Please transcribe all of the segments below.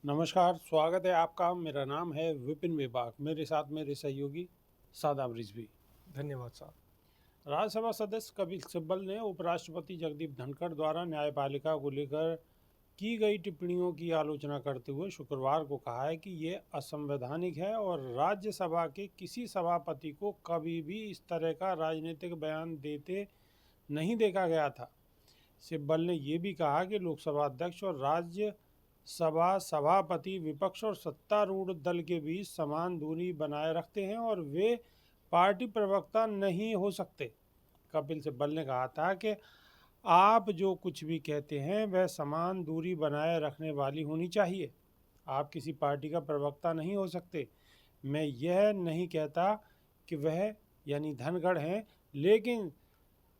नमस्कार, स्वागत है आपका। मेरा नाम है विपिन विभाग। मेरे साथ मेरे सहयोगी सादाब रिजवी। धन्यवाद साहब। राज्यसभा सदस्य कपिल सिब्बल ने उपराष्ट्रपति जगदीप धनखड़ द्वारा न्यायपालिका को लेकर की गई टिप्पणियों की आलोचना करते हुए शुक्रवार को कहा है कि ये असंवैधानिक है और राज्यसभा के किसी सभापति को कभी भी इस तरह का राजनीतिक बयान देते नहीं देखा गया था। सिब्बल ने यह भी कहा कि लोकसभा अध्यक्ष और राज्यसभा सभापति विपक्ष और सत्तारूढ़ दल के बीच समान दूरी बनाए रखते हैं और वे पार्टी प्रवक्ता नहीं हो सकते। कपिल सिब्बल ने कहा था कि आप जो कुछ भी कहते हैं वह समान दूरी बनाए रखने वाली होनी चाहिए। आप किसी पार्टी का प्रवक्ता नहीं हो सकते। मैं यह नहीं कहता कि वह यानी धनखड़ हैं, लेकिन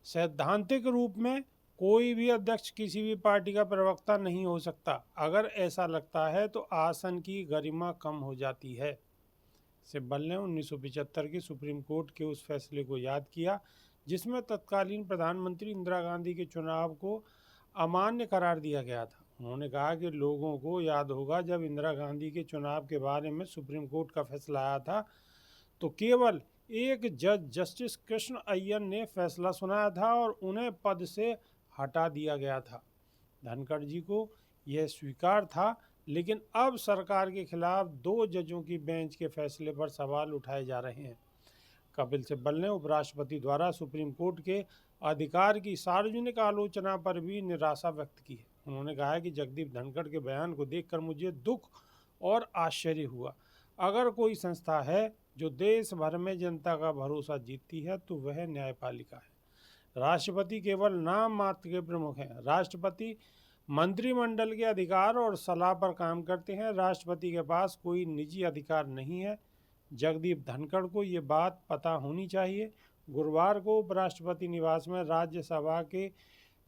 सैद्धांतिक रूप में कोई भी अध्यक्ष किसी भी पार्टी का प्रवक्ता नहीं हो सकता। अगर ऐसा लगता है तो आसन की गरिमा कम हो जाती है। सिब्बल ने 1975 के सुप्रीम कोर्ट के उस फैसले को याद किया जिसमें तत्कालीन प्रधानमंत्री इंदिरा गांधी के चुनाव को अमान्य करार दिया गया था। उन्होंने कहा कि लोगों को याद होगा जब इंदिरा गांधी के चुनाव के बारे में सुप्रीम कोर्ट का फैसला आया था तो केवल एक जज जस्टिस कृष्ण अय्यर ने फैसला सुनाया था और उन्हें पद से हटा दिया गया था। धनखड़ जी को यह स्वीकार था, लेकिन अब सरकार के खिलाफ 2 जजों की बेंच के फैसले पर सवाल उठाए जा रहे हैं। कपिल सिब्बल ने उपराष्ट्रपति द्वारा सुप्रीम कोर्ट के अधिकार की सार्वजनिक आलोचना पर भी निराशा व्यक्त की है। उन्होंने कहा है कि जगदीप धनखड़ के बयान को देखकर मुझे दुख और आश्चर्य हुआ। अगर कोई संस्था है जो देश भर में जनता का भरोसा जीतती है तो वह न्यायपालिका है। राष्ट्रपति केवल नाम मात्र के प्रमुख हैं। राष्ट्रपति मंत्रिमंडल के अधिकार और सलाह पर काम करते हैं। राष्ट्रपति के पास कोई निजी अधिकार नहीं है। जगदीप धनखड़ को ये बात पता होनी चाहिए। गुरुवार को उपराष्ट्रपति निवास में राज्यसभा के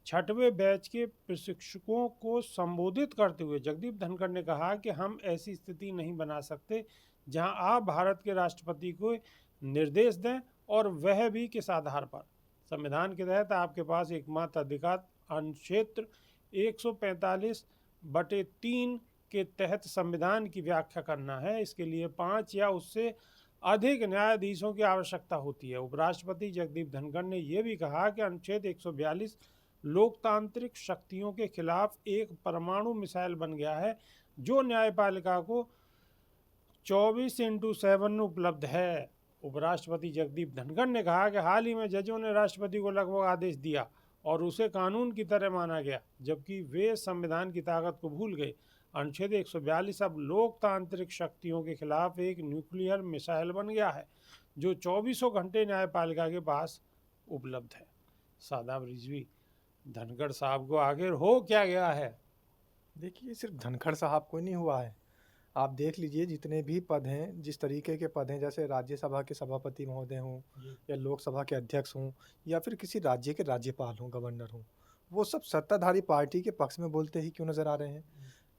6वें बैच के प्रशिक्षकों को संबोधित करते हुए जगदीप धनखड़ ने कहा कि हम ऐसी स्थिति नहीं बना सकते जहां आप भारत के राष्ट्रपति को निर्देश दें और वह भी किस आधार पर। संविधान के तहत आपके पास एकमात्र अधिकार अनुच्छेद 145/3 के तहत संविधान की व्याख्या करना है। इसके लिए 5 या उससे अधिक न्यायाधीशों की आवश्यकता होती है। उपराष्ट्रपति जगदीप धनखड़ ने यह भी कहा कि अनुच्छेद 142 लोकतांत्रिक शक्तियों के खिलाफ एक परमाणु मिसाइल बन गया है जो न्यायपालिका को 24/7 उपलब्ध है। उपराष्ट्रपति जगदीप धनखड़ ने कहा कि हाल ही में जजों ने राष्ट्रपति को लगभग आदेश दिया और उसे कानून की तरह माना गया, जबकि वे संविधान की ताकत को भूल गए। अनुच्छेद 142 अब लोकतांत्रिक शक्तियों के खिलाफ एक न्यूक्लियर मिसाइल बन गया है जो 24 घंटे न्यायपालिका के पास उपलब्ध है। सादाब रिजवी, धनखड़ साहब को आखिर हो क्या गया है? देखिए, सिर्फ धनखड़ साहब को नहीं हुआ है। आप देख लीजिए जितने भी पद हैं, जिस तरीके के पद हैं, जैसे राज्यसभा के सभापति महोदय हों या लोकसभा के अध्यक्ष हों या फिर किसी राज्य के राज्यपाल हों, गवर्नर हों, वो सब सत्ताधारी पार्टी के पक्ष में बोलते ही क्यों नज़र आ रहे हैं।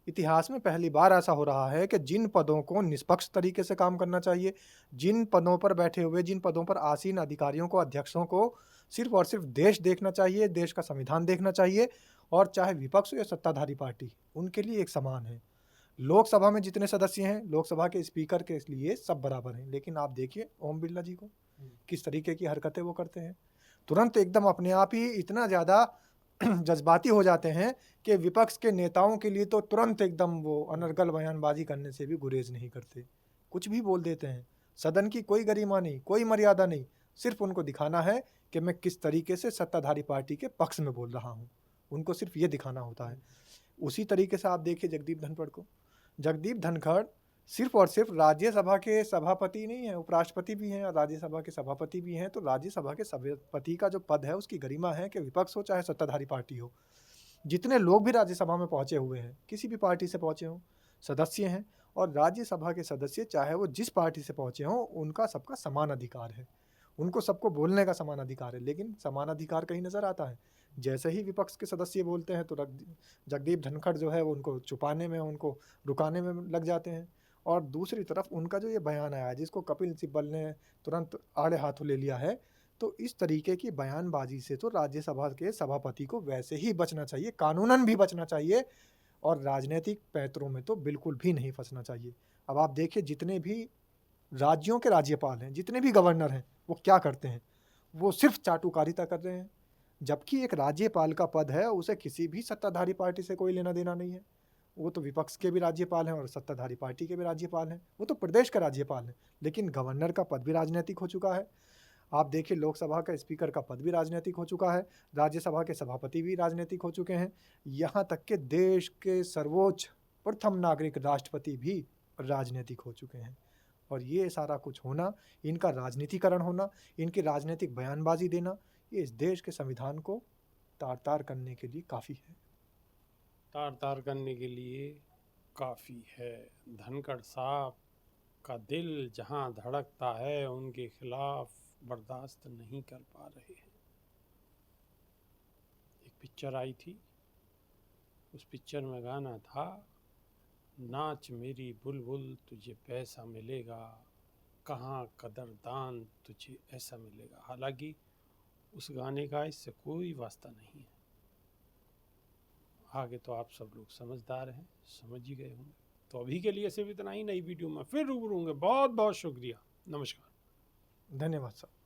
इतिहास में पहली बार ऐसा हो रहा है कि जिन पदों को निष्पक्ष तरीके से काम करना चाहिए, जिन पदों पर बैठे हुए, जिन पदों पर आसीन अधिकारियों को, अध्यक्षों को सिर्फ और सिर्फ देश देखना चाहिए, देश का संविधान देखना चाहिए, और चाहे विपक्ष हो या सत्ताधारी पार्टी, उनके लिए एक समान है। लोकसभा में जितने सदस्य हैं, लोकसभा के स्पीकर के लिए सब बराबर हैं, लेकिन आप देखिए ओम बिरला जी को, किस तरीके की हरकतें वो करते हैं। तुरंत एकदम अपने आप ही इतना ज़्यादा जज्बाती हो जाते हैं कि विपक्ष के नेताओं के लिए तो तुरंत एकदम वो अनर्गल बयानबाजी करने से भी गुरेज नहीं करते, कुछ भी बोल देते हैं। सदन की कोई गरिमा नहीं, कोई मर्यादा नहीं, सिर्फ उनको दिखाना है कि मैं किस तरीके से सत्ताधारी पार्टी के पक्ष में बोल रहा हूँ, उनको सिर्फ ये दिखाना होता है। उसी तरीके से आप देखिए जगदीप धनखड़ को। जगदीप धनखड़ सिर्फ और सिर्फ राज्यसभा के सभापति नहीं है, उपराष्ट्रपति भी हैं और राज्यसभा के सभापति भी हैं। तो राज्यसभा के सभापति का जो पद है उसकी गरिमा है कि विपक्ष हो चाहे सत्ताधारी पार्टी हो, जितने लोग भी राज्यसभा में पहुंचे हुए हैं, किसी भी पार्टी से पहुंचे हों, सदस्य हैं। और राज्यसभा के सदस्य चाहे वो जिस पार्टी से पहुंचे हों, उनका सबका समान अधिकार है, उनको सबको बोलने का समान अधिकार है। लेकिन समान अधिकार कहीं नज़र आता है, जैसे ही विपक्ष के सदस्य बोलते हैं तो जगदीप धनखड़ जो है वो उनको छुपाने में, उनको रुकाने में लग जाते हैं। और दूसरी तरफ उनका जो ये बयान आया है, जिसको कपिल सिब्बल ने तुरंत आड़े हाथों ले लिया है, तो इस तरीके की बयानबाजी से तो राज्यसभा के सभापति को वैसे ही बचना चाहिए, कानूनन भी बचना चाहिए। और राजनीतिक पैंतरों में तो बिल्कुल भी नहीं फँसना चाहिए। अब आप देखिए जितने भी राज्यों के राज्यपाल हैं, जितने भी गवर्नर हैं, वो क्या करते हैं? वो सिर्फ़ चाटुकारिता कर रहे हैं। जबकि एक राज्यपाल का पद है, उसे किसी भी सत्ताधारी पार्टी से कोई लेना-देना नहीं है। वो तो विपक्ष के भी राज्यपाल हैं और सत्ताधारी पार्टी के भी राज्यपाल हैं। वो तो प्रदेश का राज्यपाल हैं, लेकिन गवर्नर का पद भी राजनैतिक हो चुका है। आप देखिए लोकसभा का स्पीकर का पद भी राजनैतिक हो चुका है, राज्यसभा के सभापति भी राजनैतिक हो चुके हैं, यहाँ तक कि देश के सर्वोच्च प्रथम नागरिक राष्ट्रपति भी राजनैतिक हो चुके हैं। और ये सारा कुछ होना, इनका राजनीतिकरण होना, इनकी राजनीतिक बयानबाज़ी देना, ये इस देश के संविधान को तार-तार करने के लिए काफ़ी है। तार-तार करने के लिए काफ़ी है। धनखड़ साहब का दिल जहाँ धड़कता है, उनके खिलाफ बर्दाश्त नहीं कर पा रहे हैं। एक पिक्चर आई थी, उस पिक्चर में गाना था, नाच मेरी बुलबुल तुझे पैसा मिलेगा, कहाँ कदरदान तुझे ऐसा मिलेगा। हालांकि उस गाने का इससे कोई वास्ता नहीं है। आगे तो आप सब लोग समझदार हैं, समझ ही गए होंगे। तो अभी के लिए सिर्फ इतना ही। नई वीडियो में फिर रूबरू होंगे। बहुत बहुत शुक्रिया। नमस्कार। धन्यवाद साहब।